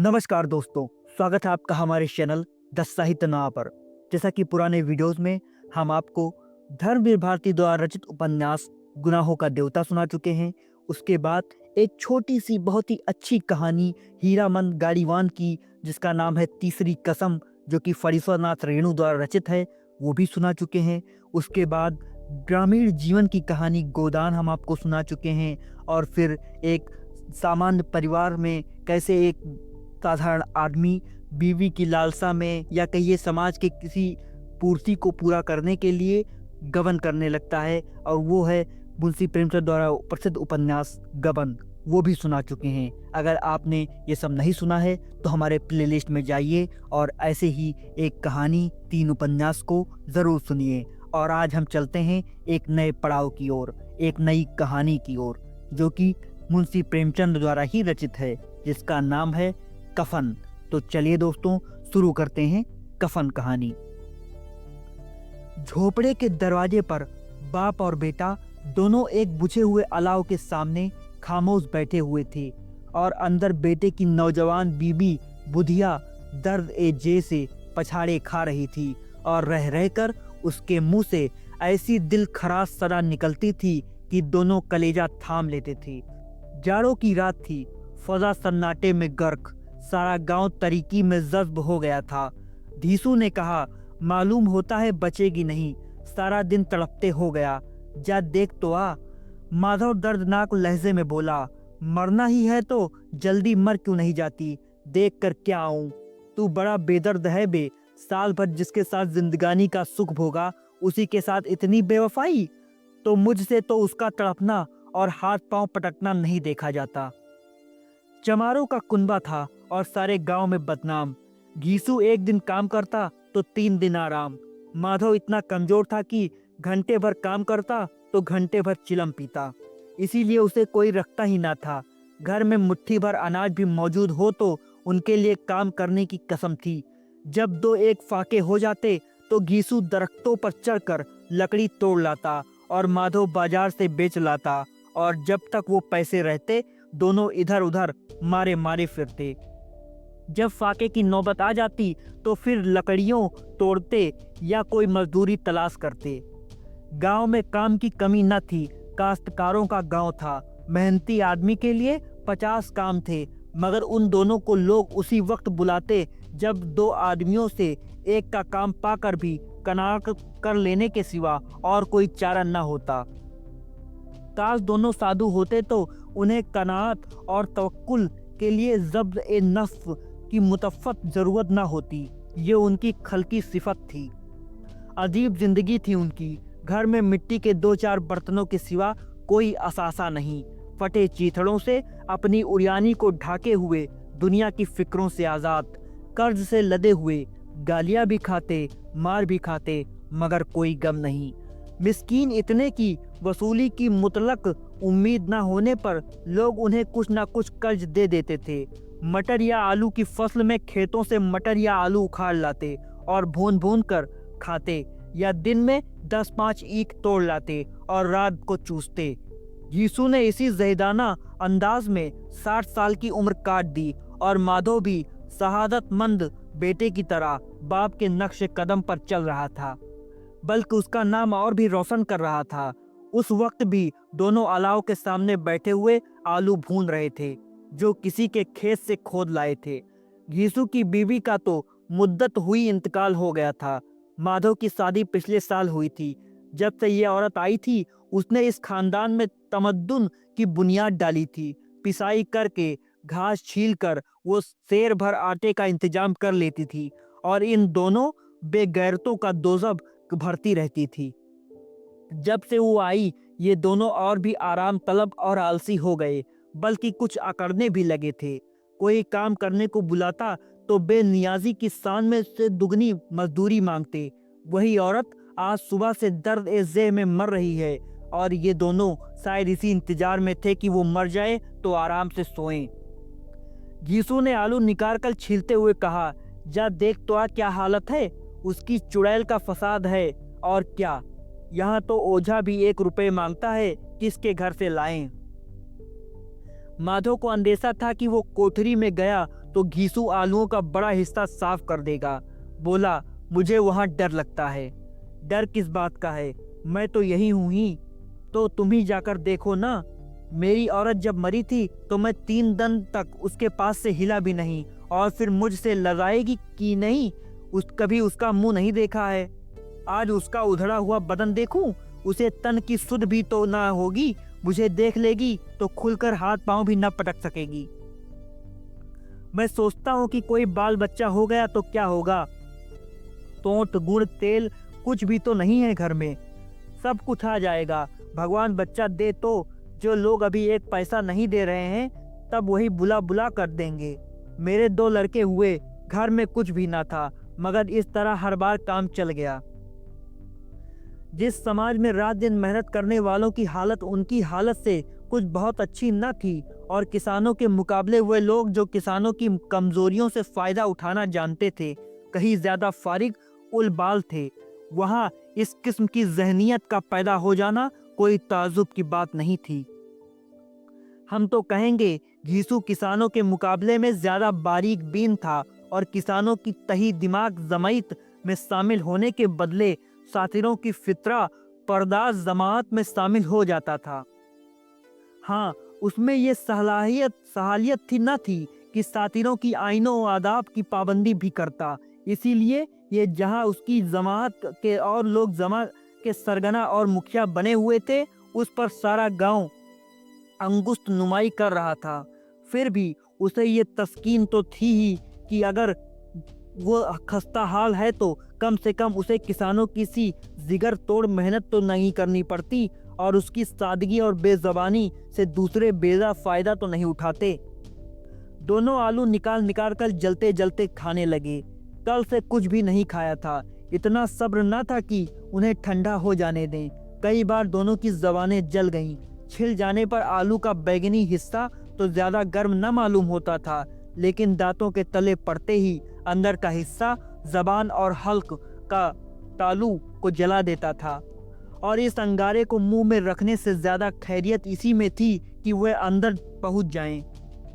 नमस्कार दोस्तों, स्वागत है आपका हमारे चैनल द साहित्य नाव पर। जैसा कि पुराने वीडियोस में हम आपको धर्मवीर भारती द्वारा रचित उपन्यास गुनाहों का देवता सुना चुके हैं। उसके बाद एक छोटी सी बहुत ही अच्छी कहानी हीरामन गाड़ीवान की, जिसका नाम है तीसरी कसम, जो कि फरीश्वरनाथ रेणु द्वारा रचित है, वो भी सुना चुके हैं। उसके बाद ग्रामीण जीवन की कहानी गोदान हम आपको सुना चुके हैं। और फिर एक सामान्य परिवार में कैसे एक साधारण आदमी बीवी की लालसा में या कहिए समाज के किसी पूर्ति को पूरा करने के लिए गबन करने लगता है, और वो है मुंशी प्रेमचंद द्वारा प्रसिद्ध उपन्यास गबन। वो भी सुना चुके हैं। अगर आपने ये सब नहीं सुना है तो हमारे प्लेलिस्ट में जाइए और ऐसे ही एक कहानी 3 उपन्यास को ज़रूर सुनिए। और आज हम चलते हैं एक नए पड़ाव की ओर, एक नई कहानी की ओर, जो कि मुंशी प्रेमचंद द्वारा ही रचित है, जिसका नाम है कफन। तो चलिए दोस्तों, शुरू करते हैं कफन कहानी। झोपड़े के दरवाजे पर बाप और बेटा दोनों एक बुझे हुए अलाव के सामने खामोश बैठे हुए थे, और अंदर बेटे की नौजवान बीबी बुधिया दर्द ए जे से पछाड़े खा रही थी, और रह रहकर उसके मुंह से ऐसी दिल खराश सदा निकलती थी कि दोनों कलेजा थाम लेते थे। जाड़ों की रात थी, फजा सन्नाटे में गर्क, सारा गांव तरीकी में जज्ब हो गया था। धीसू ने कहा, मालूम होता है बचेगी नहीं, सारा दिन तड़पते हो गया, जा देख तो आ। माधव दर्दनाक लहजे में बोला, मरना ही है तो जल्दी मर क्यों नहीं जाती, देख कर क्या आऊं। तू बड़ा बेदर्द है बे, साल भर जिसके साथ जिंदगानी का सुख भोगा, उसी के साथ इतनी बेवफाई। तो मुझसे तो उसका तड़पना और हाथ पांव पटकना नहीं देखा जाता। चमारों का कुनबा था और सारे गांव में बदनाम। घीसू एक दिन काम करता तो 3 दिन आराम। माधव इतना कमजोर था कि घंटे भर काम करता तो घंटे भर चिलम पीता, इसीलिए उसे कोई रखता ही ना था। घर में मुट्ठी भर अनाज भी मौजूद हो तो उनके लिए काम करने की कसम थी। जब 2-1 फाके हो जाते तो घीसू दरख्तों पर चढ़कर लकड़ी तोड़ लाता और माधव बाजार से बेच लाता, और जब तक वो पैसे रहते दोनों इधर उधर मारे मारे फिरते। जब फाके की नौबत आ जाती तो फिर लकड़ियों तोड़ते या कोई मजदूरी तलाश करते। गांव में काम की कमी न थी, काश्तकारों का गांव था। मेहनती आदमी के लिए 50 काम थे, मगर उन दोनों को लोग उसी वक्त बुलाते जब 2 आदमियों से एक का काम पाकर भी कनाक कर लेने के सिवा और कोई चारा न होता। काश दोनों साधु होते तो उन्हें कनात और तवक्कुल के लिए ज़ब्त ए नफ्स की मुतफ़्फ़त ज़रूरत न होती। ये उनकी खल्की सिफत थी। अजीब जिंदगी थी उनकी। घर में मिट्टी के 2-4 बर्तनों के सिवा कोई असासा नहीं। फटे चीथड़ों से अपनी उड़ियानी को ढाके हुए, दुनिया की फिक्रों से आज़ाद, कर्ज से लदे हुए, गालियाँ भी खाते, मार भी खाते, मगर कोई गम नहीं। मिस्कीन इतने की वसूली की मुतलक उम्मीद न होने पर लोग उन्हें कुछ ना कुछ कर्ज दे देते थे। मटर या आलू की फसल में खेतों से मटर या आलू उखाड़ लाते और भून भून कर खाते, या दिन में 10-5 ईख तोड़ लाते और रात को चूसते। यीशु ने इसी ज़हीदाना अंदाज में 60 साल की उम्र काट दी, और माधव भी शहादतमंद बेटे की तरह बाप के नक्शे कदम पर चल रहा था, बल्कि उसका नाम और भी रोशन कर रहा था। उस वक्त भी दोनों अलाव के सामने बैठे हुए आलू भून रहे थे, जो किसी के खेत से खोद लाए थे। घीसू की बीवी का तो मुद्दत हुई इंतकाल हो गया था। माधव की शादी पिछले साल हुई थी। जब से ये औरत आई थी, उसने इस खानदान में तमद्दुन की बुनियाद डाली थी। पिसाई करके, घास छील कर वो शेर भर आटे का इंतजाम कर लेती थी, और इन दोनों बेगैरतों का दोजब भरती रहती थी। जब से वो आई, ये दोनों और भी आराम तलब और आलसी हो गए, बल्कि कुछ अकड़ने भी लगे थे। कोई काम करने को बुलाता तो बेनियाजी की शान में से दुगनी मजदूरी मांगते। वही औरत आज सुबह से दर्द ए ज़ेह में मर रही है, और ये दोनों शायद इसी इंतजार में थे कि वो मर जाए तो आराम से सोएं। घीसू ने आलू निकाल कर छीलते हुए कहा, जा देख तो आ क्या हालत है, उसकी चुड़ैल का फसाद है। और क्या, यहाँ तो ओझा भी 1 रुपये मांगता है, किसके घर से लाएं। माधव को अंदेशा था कि वो कोठरी में गया तो घीसू आलूओं का बड़ा हिस्सा साफ कर देगा। बोला, मुझे वहां डर लगता है। डर किस बात का है? मैं तो यही हूं ही। तो तुम ही जाकर देखो ना। मेरी औरत जब मरी थी तो मैं 3 दिन तक उसके पास से हिला भी नहीं, और फिर मुझसे लड़ाएगी कि नहीं, कभी उसका मुंह नहीं देखा है। आज उसका उधड़ा हुआ बदन देखूं, उसे तन की सुध भी तो ना होगी। मुझे देख लेगी तो खुलकर हाथ पांव भी न पटक सकेगी। मैं सोचता हूँ कि कोई बाल बच्चा हो गया तो क्या होगा। तोंत गुड़ तेल कुछ भी तो नहीं है घर में, सब कुछ आ जाएगा। भगवान बच्चा दे तो जो लोग अभी 1 पैसा नहीं दे रहे हैं, तब वही बुला बुला कर देंगे। मेरे 2 लड़के हुए, घर में कुछ भी ना था, मगर इस तरह हर बार काम चल गया। जिस समाज में रात दिन मेहनत करने वालों की हालत उनकी हालत से कुछ बहुत अच्छी न थी, और किसानों के मुकाबले वे लोग जो किसानों की कमजोरियों से फायदा उठाना जानते थे, कहीं ज्यादा फारिग उलबाल थे, वहां इस किस्म की जहनियत का पैदा हो जाना कोई ताजुब की बात नहीं थी। हम तो कहेंगे घीसू किसानों के मुकाबले में ज्यादा बारीक बीन था, और किसानों की तही दिमाग जमाइत में शामिल होने के बदले सातिरों की फितरा पर्दाज जमात में शामिल हो जाता था। हाँ, उसमें ये सहालियत थी न थी कि सातिरों की आइनों और आदाब की पाबंदी भी करता। इसीलिए ये जहाँ उसकी जमात के और लोग जमा के सरगना और मुखिया बने हुए थे, उस पर सारा गांव अंगुस्त नुमाई कर रहा था। फिर भी उसे ये तस्कीन तो थी ही कि अगर वो खस्ता हाल है तो कम से कम उसे किसानों की सी जिगर तोड़ मेहनत तो नहीं करनी पड़ती, और उसकी सादगी और बेज़बानी से दूसरे बेजा फायदा तो नहीं उठाते। दोनों आलू निकाल निकाल कर जलते जलते खाने लगे। कल से कुछ भी नहीं खाया था। इतना सब्र न था कि उन्हें ठंडा हो जाने दें। कई बार दोनों की जबानें जल गईं। छिल जाने पर आलू का बैगनी हिस्सा तो ज्यादा गर्म न मालूम होता था, लेकिन दांतों के तले पड़ते ही अंदर का हिस्सा जबान और हल्क का तालू को जला देता था। और इस अंगारे को मुंह में रखने से ज्यादा खैरियत इसी में थी कि वह अंदर पहुंच जाएं।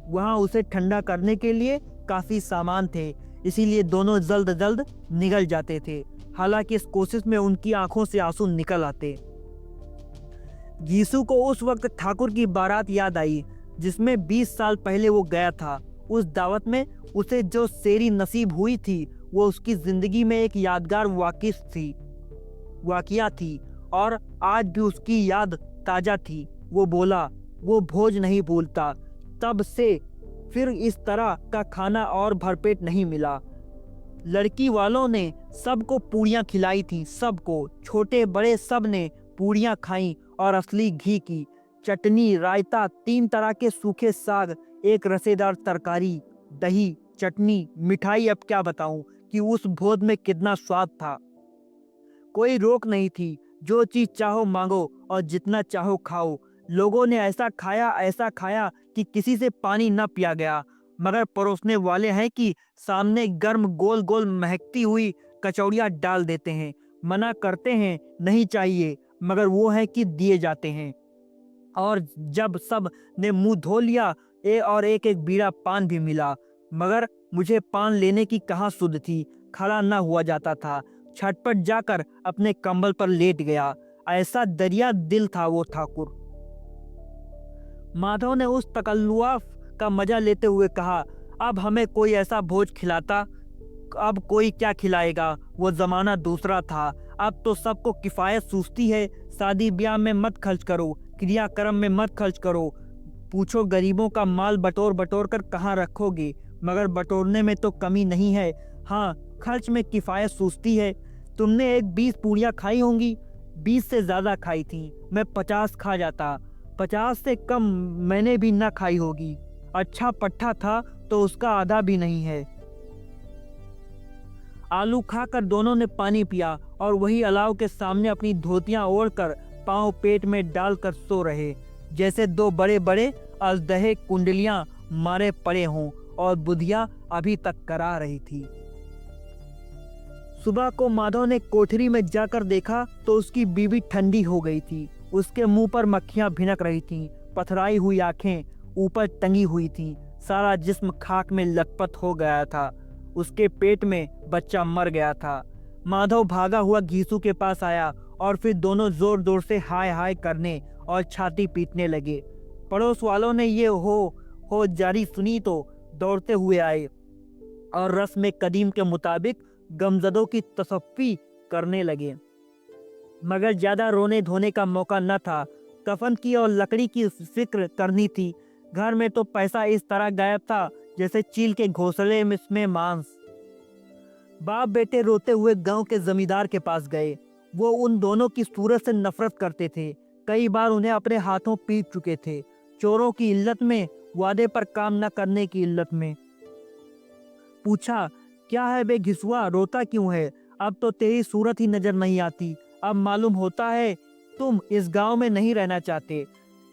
वहां उसे ठंडा करने के लिए काफी सामान थे, इसीलिए दोनों जल्द जल्द निगल जाते थे। हालांकि इस कोशिश में उनकी आंखों से आंसू निकल आते। घीसू को उस वक्त ठाकुर की बारात याद आई जिसमें 20 साल पहले वो गया था। उस दावत में उसे जो सेरी नसीब हुई थी, वो उसकी जिंदगी में एक यादगार वाकिया थी, और आज भी उसकी याद ताजा थी। वो बोला, वो भोज नहीं भूलता। तब से फिर इस तरह का खाना और भरपेट नहीं मिला। लड़की वालों ने सबको पूड़ियाँ खिलाई थी, सबको, छोटे बड़े सब ने पूड़ियाँ खाई, और असली घी की चटनी, रायता, 3 तरह के सूखे साग, एक रसेदार तरकारी, दही, चटनी, मिठाई। अब क्या बताऊं कि उस भोज में कितना स्वाद था। कोई रोक नहीं थी, जो चीज चाहो मांगो और जितना चाहो खाओ। लोगों ने ऐसा खाया कि किसी से पानी न पिया गया। मगर परोसने वाले हैं कि सामने गर्म गोल गोल महकती हुई कचौड़ियाँ डाल देते हैं। मना करते हैं नहीं चाहिए, मगर वो है कि दिए जाते हैं। और जब सब ने मुंह धो लिया, एक एक बीड़ा पान भी मिला, मगर मुझे पान लेने की कहाँ सुध थी। खड़ा न हुआ जाता था। छटपट जाकर अपने कंबल पर लेट गया। ऐसा दरिया दिल था वो ठाकुर। माधव ने उस तकल्लुआफ का मजा लेते हुए कहा, अब हमें कोई ऐसा भोज खिलाता। अब कोई क्या खिलाएगा, वो जमाना दूसरा था। अब तो सबको किफायत सूझती है। शादी ब्याह में मत खर्च करो, क्रियाक्रम में मत खर्च करो। पूछो गरीबों का माल बटोर बटोर कर कहाँ रखोगे, मगर बटोरने में तो कमी नहीं है। हाँ, खर्च में किफायत सूझती है। तुमने एक 20 पूड़ियाँ खाई होंगी। 20 से ज्यादा खाई थी। मैं 50 खा जाता। 50 से कम मैंने भी ना खाई होगी। अच्छा पट्टा था तो उसका आधा भी नहीं है। आलू खाकर दोनों ने पानी पिया, और वही अलाव के सामने अपनी धोतियां ओढ़कर पांव पेट में डालकर सो रहे, जैसे 2 बड़े बड़े अजदहे कुंडलियां मारे पड़े हों, और बुधिया अभी तक करा रही थी। सुबह को माधव ने कोठरी में जाकर देखा तो उसकी बीवी ठंडी हो गई थी। उसके मुंह पर मक्खियां भिनक रही थीं। पथराई हुई आंखें, ऊपर टंगी हुई थी। सारा जिस्म खाक में लथपथ हो गया था। उसके पेट में बच्चा मर गया था। माधव भागा हुआ घीसू के पास आया और फिर दोनों जोर जोर से हाय हाय करने और छाती पीटने लगे। पड़ोस वालों ने ये हो जारी सुनी तो दौड़ते हुए आए और रस्म कदीम के मुताबिक गमजदों की तसफ्फी करने लगे। मगर ज्यादा रोने धोने का मौका न था। कफन की और लकड़ी की फिक्र करनी थी। घर में तो पैसा इस तरह गायब था जैसे चील के घोंसले में मांस। बाप बेटे रोते हुए गांव के जमींदार के पास गए। वो उन दोनों की सूरत से नफरत करते थे। कई बार उन्हें अपने हाथों पीट चुके थे, चोरों की इल्लत में, वादे पर काम न करने की इल्लत में। पूछा, क्या है बे घिसुआ, रोता क्यों है? अब तो तेरी सूरत ही नजर नहीं आती। अब मालूम होता है तुम इस गांव में नहीं रहना चाहते।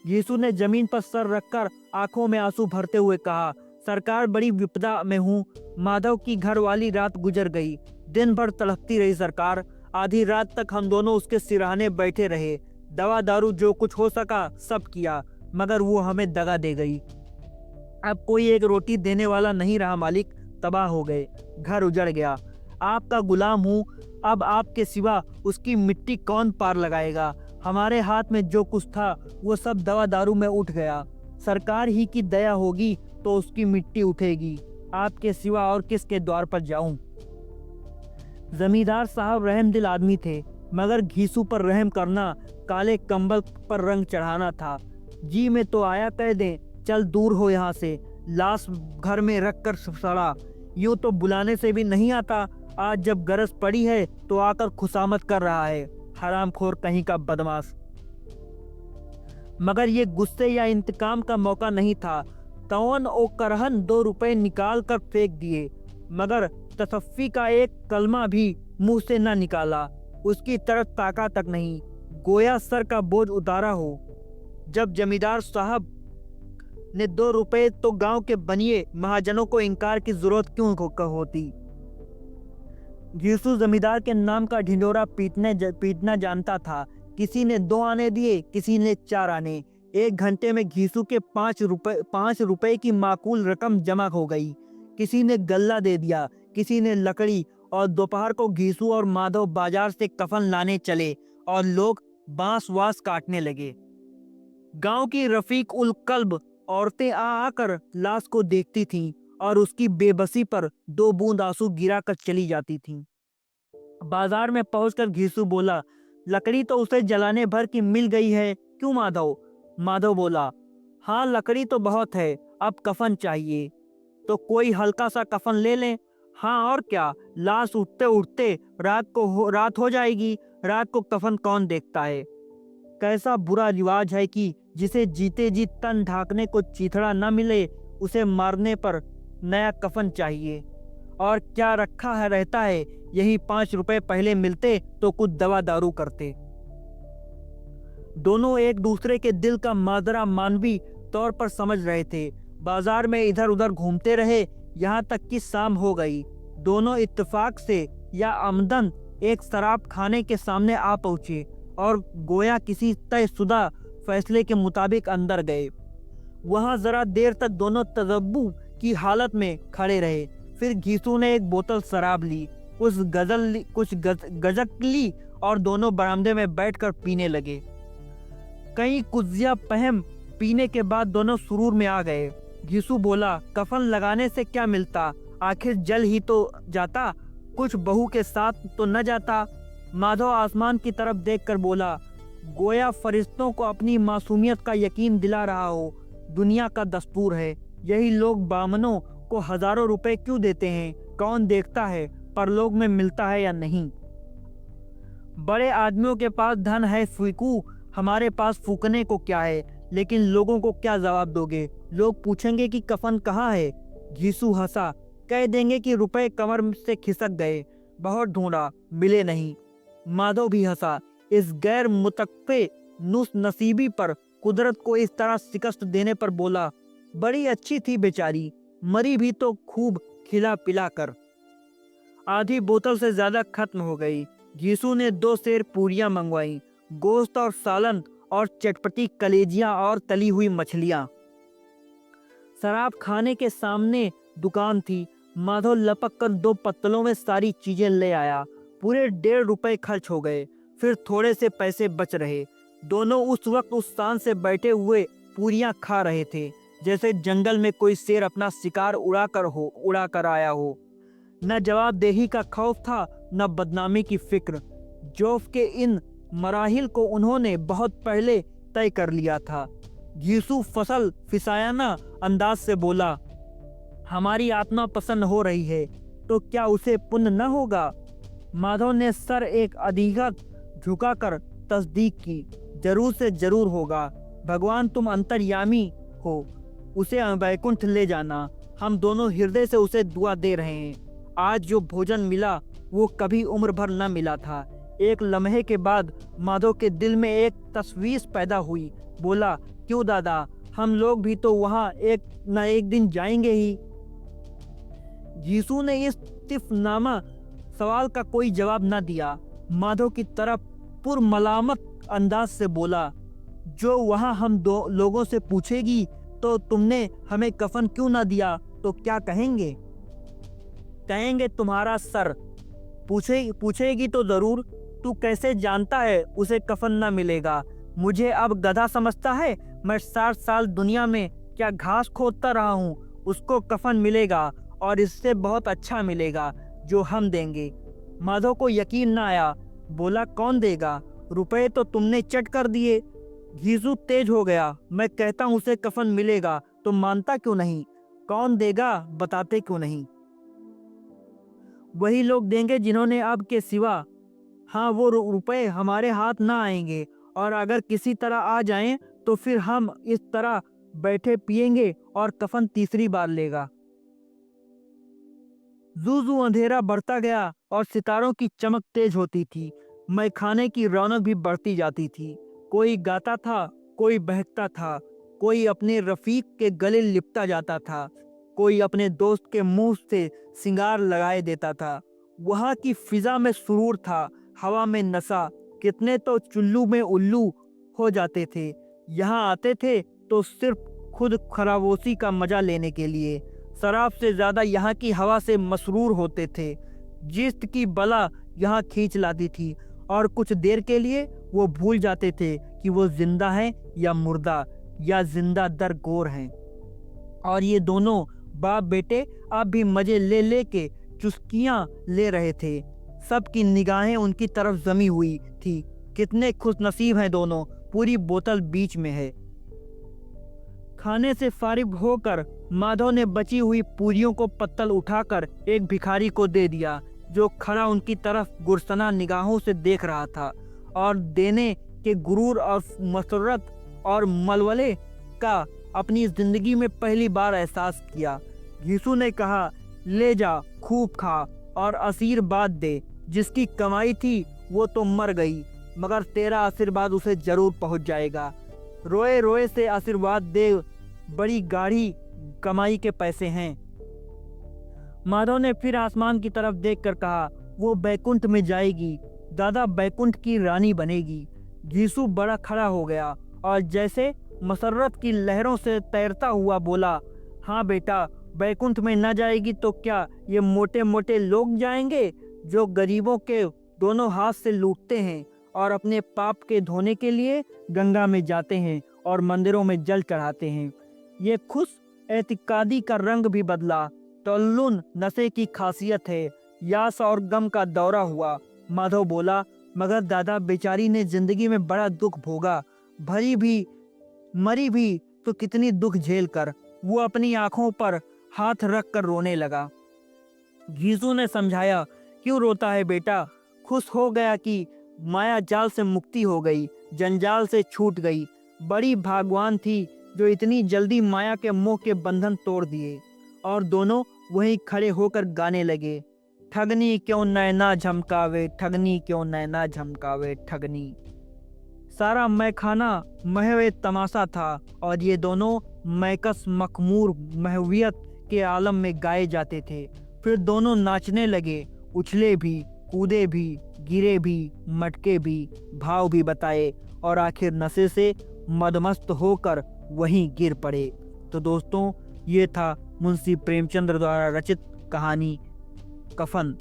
यीशु ने जमीन पर सर रखकर आंखों में आंसू भरते हुए कहा, सरकार बड़ी विपदा में हूँ। माधव की घरवाली रात गुजर गई। दिन भर तड़पती रही सरकार। आधी रात तक हम दोनों उसके सिरहाने बैठे रहे। दवा दारू जो कुछ हो सका सब किया, मगर वो हमें दगा दे गई। अब कोई एक रोटी देने वाला नहीं रहा मालिक। तबाह हो गए, घर उजड़ गया। आपका गुलाम हूँ। अब आपके सिवा उसकी मिट्टी कौन पार लगाएगा? हमारे हाथ में जो कुछ था वो सब दवा दारू में उठ गया। सरकार ही की दया होगी तो उसकी मिट्टी उठेगी। आपके सिवा और किसके द्वार पर जाऊं? जमींदार साहब रहमदिल आदमी थे, मगर घीसू पर रहम करना काले कंबल पर रंग चढ़ाना था। जी में तो आया कह दें, चल दूर हो यहाँ से, लाश घर में रख कर सड़ा। यूं तो बुलाने से भी नहीं आता। आज जब गरज पड़ी है तो आकर खुशामद कर रहा है, हरामखोर कहीं का बदमाश। मगर ये गुस्से या इंतकाम का मौका नहीं था। तवन ओ करहन 2 रुपए निकाल कर फेंक दिए, मगर तसफ्फी का एक कलमा भी मुंह से न निकाला। उसकी तरफ ताका तक नहीं, गोया सर का बोझ उतारा हो। जब जमींदार साहब ने 2 रुपए तो गांव के बनिए महाजनों को इनकार की जरूरत क्यों होती? घीसू जमींदार के नाम का ढिंडोरा पीटना जानता था। किसी ने 2 आने दिए, किसी ने 4 आने। 1 घंटे में घीसू के 5 रुपए की माकूल रकम जमा हो गई। किसी ने गल्ला दे दिया, किसी ने लकड़ी, और दोपहर को घीसू और माधव बाजार से कफन लाने चले और लोग बांस वास काटने लगे। गांव की रफीक उल कल्ब औरतें आकर लाश को देखती थीं और उसकी बेबसी पर 2 बूंद आंसू गिरा कर चली जाती थीं। बाजार में पहुंचकर घीसू बोला, लकड़ी तो उसे जलाने भर की मिल गई है, क्यों माधव? माधव बोला, हाँ लकड़ी तो बहुत है, अब कफन चाहिए। तो कोई हल्का सा कफन ले लें। हाँ और क्या, लाश उठते उठते रात हो जाएगी। रात को कफन कौन देखता है? कैसा बुरा रिवाज है कि जिसे जीते जी तन ढांकने को चीथड़ा न मिले, उसे मारने पर नया कफन चाहिए। और क्या रखा है रहता है, यही 5 रुपए पहले मिलते तो कुछ दवा दारू करते। दोनों एक दूसरे के दिल का माजरा मानवी तौर पर समझ रहे थे। बाजार में इधर उधर घूमते रहे, यहाँ तक कि शाम हो गई। दोनों इत्तेफाक से या आमदन एक शराब खाने के सामने आ पहुंचे और गोया किसी तयशुदा फैसले के मुताबिक अंदर गए। वहां जरा देर तक दोनों तजब्बू की हालत में खड़े रहे। फिर घीसू ने एक बोतल शराब ली, कुछ गजक ली और दोनों बरामदे में बैठकर पीने लगे। कई कुजिया पहम पीने के बाद दोनों सुरूर में आ गए। घीसू बोला, कफन लगाने से क्या मिलता, आखिर जल ही तो जाता, कुछ बहू के साथ तो न जाता। माधव आसमान की तरफ देखकर बोला, गोया फरिश्तों को अपनी मासूमियत का यकीन दिला रहा हो। दुनिया का दस्तूर है, यही लोग बामनों को हजारों रुपए क्यों देते हैं? कौन देखता है परलोक में मिलता है या नहीं? बड़े आदमियों के पास धन है फूकू, हमारे पास फूकने को क्या है? लेकिन लोगों को क्या जवाब दोगे? लोग पूछेंगे कि कफन कहाँ है? घीसू हंसा, कह देंगे कि रुपए कमर से खिसक गए, बहुत ढूंढा, मिले नहीं। माधव भी हंसा। इस गैर मुतक्के नुस नसीबी पर कुदरत को इस तरह शिकस्त देने पर बोला, बड़ी अच्छी थी बेचारी, मरी भी तो खूब खिला पिला कर। आधी बोतल से ज्यादा खत्म हो गई। घीसू ने 2 सेर पूरियां मंगवाई, गोश्त और सालन और चटपटी कलेजियां और तली हुई मछलियां। शराब खाने के सामने दुकान थी। माधव लपक कर 2 पत्तलों में सारी चीजें ले आया। पूरे 1.5 रुपए खर्च हो गए। फिर थोड़े से पैसे बच रहे। दोनों उस वक्त उस स्थान से बैठे हुए पूरियां खा रहे थे, जैसे जंगल में कोई शेर अपना शिकार उड़ा कर आया हो। न जवाबदेही का खौफ था, न बदनामी की फिक्र। जोफ के इन मराहिल को उन्होंने बहुत पहले तय कर लिया था। यीशु फसल फिसायाना अंदाज से बोला, हमारी आत्मा प्रसन्न हो रही है तो क्या उसे पुण्य न होगा? माधव ने सर एक अधिगत झुकाकर तस्दीक की, जरूर से जरूर होगा। भगवान तुम अंतर्यामी हो, उसे वैकुंठ ले जाना। हम दोनों हृदय से उसे दुआ दे रहे हैं। आज जो भोजन मिला वो कभी उम्र भर न मिला था। एक लम्हे के बाद माधव के दिल में एक तशवीश पैदा हुई। बोला, क्यों दादा, हम लोग भी तो वहाँ एक न एक दिन जाएंगे ही। यीशु ने इस तिफनामा सवाल का कोई जवाब न दिया। माधव की तरफ पुरमलामत अंदाज से बोला, जो वहाँ हम दो लोगों से पूछेगी तो तुमने हमें कफन क्यों ना दिया तो क्या कहेंगे? कहेंगे तुम्हारा सर। पूछेगी तो जरूर, तू कैसे जानता है उसे कफन ना मिलेगा? मुझे अब गधा समझता है? मैं 60 साल दुनिया में क्या घास खोदता रहा हूँ। उसको कफन मिलेगा और इससे बहुत अच्छा मिलेगा जो हम देंगे। माधव को यकीन न आया। बोला, कौन देगा? रुपए तो तुमने चट कर दिए। यीशु तेज हो गया। मैं कहता हूँ उसे कफन मिलेगा तो मानता क्यों नहीं? कौन देगा बताते क्यों नहीं? वही लोग देंगे जिन्होंने अब के सिवा। हाँ, वो रुपए हमारे हाथ ना आएंगे, और अगर किसी तरह आ जाएं तो फिर हम इस तरह बैठे पिएंगे और कफन तीसरी बार लेगा। जू अंधेरा बढ़ता गया और सितारों की चमक तेज होती थी। मैखाने की रौनक भी बढ़ती जाती थी। कोई गाता था, कोई बहकता था, कोई अपने रफीक के गले लिपटा जाता था, कोई अपने दोस्त के मुंह से सिंगार लगाए देता था। वहाँ की फिजा में सुरूर था, हवा में नशा। कितने तो चुल्लू में उल्लू हो जाते थे। यहाँ आते थे तो सिर्फ खुद खराबोशी का मजा लेने के लिए। शराब से ज्यादा यहाँ की हवा से मसरूर होते थे। जिस्त की बला यहाँ खींच लाती थी और कुछ देर के लिए वो भूल जाते थे कि वो जिंदा हैं या मुर्दा, या जिंदा दर गोर हैं। और ये दोनों बाप बेटे अब भी मजे ले ले के चुस्कियां ले रहे थे। सबकी निगाहें उनकी तरफ जमी हुई थी। कितने खुशनसीब हैं दोनों। पूरी बोतल बीच में है। खाने से फारिग होकर माधव ने बची हुई पूरियों को पत्तल उठाकर एक भिखारी को दे दिया, जो खड़ा उनकी तरफ गुरसना निगाहों से देख रहा था और देने के गुरूर और मसरत और मलवले का अपनी जिंदगी में पहली बार एहसास किया। यीशु ने कहा, ले जा, खूब खा और आशीर्वाद दे। जिसकी कमाई थी वो तो मर गई, मगर तेरा आशीर्वाद उसे जरूर पहुंच जाएगा। रोए रोए से आशीर्वाद दे, बड़ी गाढ़ी कमाई के पैसे हैं। माधव ने फिर आसमान की तरफ देखकर कहा, वो बैकुंठ में जाएगी, दादा बैकुंठ की रानी बनेगी। यीशु बड़ा खड़ा हो गया और जैसे मसरत की लहरों से तैरता हुआ बोला, हाँ बेटा, बैकुंठ में न जाएगी तो क्या ये मोटे मोटे लोग जाएंगे जो गरीबों के दोनों हाथ से लूटते हैं और अपने पाप के धोने के लिए गंगा में जाते हैं और मंदिरों में जल चढ़ाते हैं। ये खुश एतिकादी का रंग भी बदला। तल्लुन नशे की खासियत है। यास और गम का दौरा हुआ। माधव बोला, मगर दादा बेचारी ने जिंदगी में बड़ा दुख भोगा, मरी भी तो कितनी दुख झेल कर। वो अपनी आंखों पर हाथ रख कर रोने लगा। यीशु ने समझाया, क्यों रोता है बेटा? खुश हो गया कि माया जाल से मुक्ति हो गई, जंजाल से छूट गई। बड़ी भाग्यवान थी जो इतनी जल्दी माया के मोह के बंधन तोड़ दिए। और दोनों वहीं खड़े होकर गाने लगे, ठगनी क्यों नैना झमकावे, ठगनी क्यों नैना झमकावे, ठगनी। सारा मैखाना महवे तमाशा था और ये दोनों मैकस मखमूर महवियत के आलम में गाए जाते थे। फिर दोनों नाचने लगे, उछले भी, कूदे भी, गिरे भी, मटके भी, भाव भी बताए और आखिर नशे से मदमस्त होकर वहीं गिर पड़े। तो दोस्तों, ये था मुंशी प्रेमचंद्र द्वारा रचित कहानी कफन।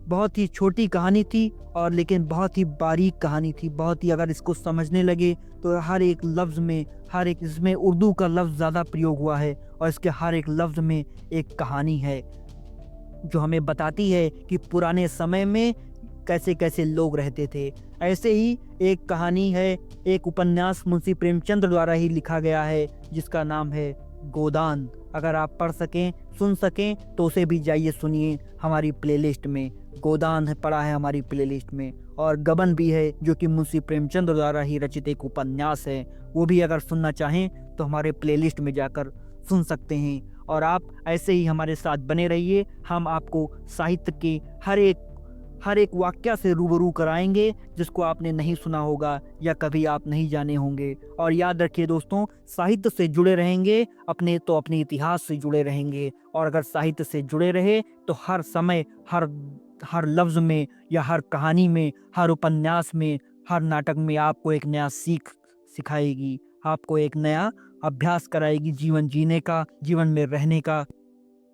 बहुत ही छोटी कहानी थी और लेकिन बहुत ही बारीक कहानी थी, बहुत ही, अगर इसको समझने लगे तो हर एक लफ्ज़ में, हर एक, इसमें उर्दू का लफ्ज़ ज़्यादा प्रयोग हुआ है और इसके हर एक लफ्ज़ में एक कहानी है जो हमें बताती है कि पुराने समय में कैसे कैसे लोग रहते थे। ऐसे ही एक कहानी है, एक उपन्यास मुंशी प्रेमचंद्र द्वारा ही लिखा गया है जिसका नाम है गोदान। अगर आप पढ़ सकें, सुन सकें तो उसे भी जाइए सुनिए हमारी प्लेलिस्ट में। गोदान है पड़ा है हमारी प्लेलिस्ट में, और गबन भी है जो कि मुंशी प्रेमचंद्र द्वारा ही रचित एक उपन्यास है। वो भी अगर सुनना चाहें तो हमारे प्लेलिस्ट में जाकर सुन सकते हैं। और आप ऐसे ही हमारे साथ बने रहिए, हम आपको साहित्य के हर एक वाक्य से रूबरू कराएंगे जिसको आपने नहीं सुना होगा या कभी आप नहीं जाने होंगे। और याद रखिए दोस्तों, साहित्य से जुड़े रहेंगे अपने तो अपने इतिहास से जुड़े रहेंगे, और अगर साहित्य से जुड़े रहे तो हर समय, हर लफ्ज़ में या हर कहानी में, हर उपन्यास में, हर नाटक में आपको एक नया सीख सिखाएगी, आपको एक नया अभ्यास कराएगी जीवन जीने का, जीवन में रहने का।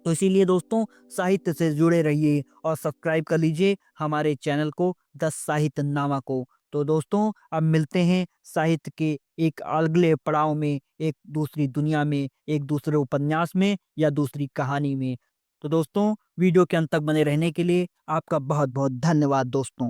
तो इसीलिए दोस्तों, साहित्य से जुड़े रहिए और सब्सक्राइब कर लीजिए हमारे चैनल को, द साहित्यनामा को। तो दोस्तों, अब मिलते हैं साहित्य के एक अगले पड़ाव में, एक दूसरी दुनिया में, एक दूसरे उपन्यास में या दूसरी कहानी में। तो दोस्तों, वीडियो के अंत तक बने रहने के लिए आपका बहुत बहुत धन्यवाद दोस्तों।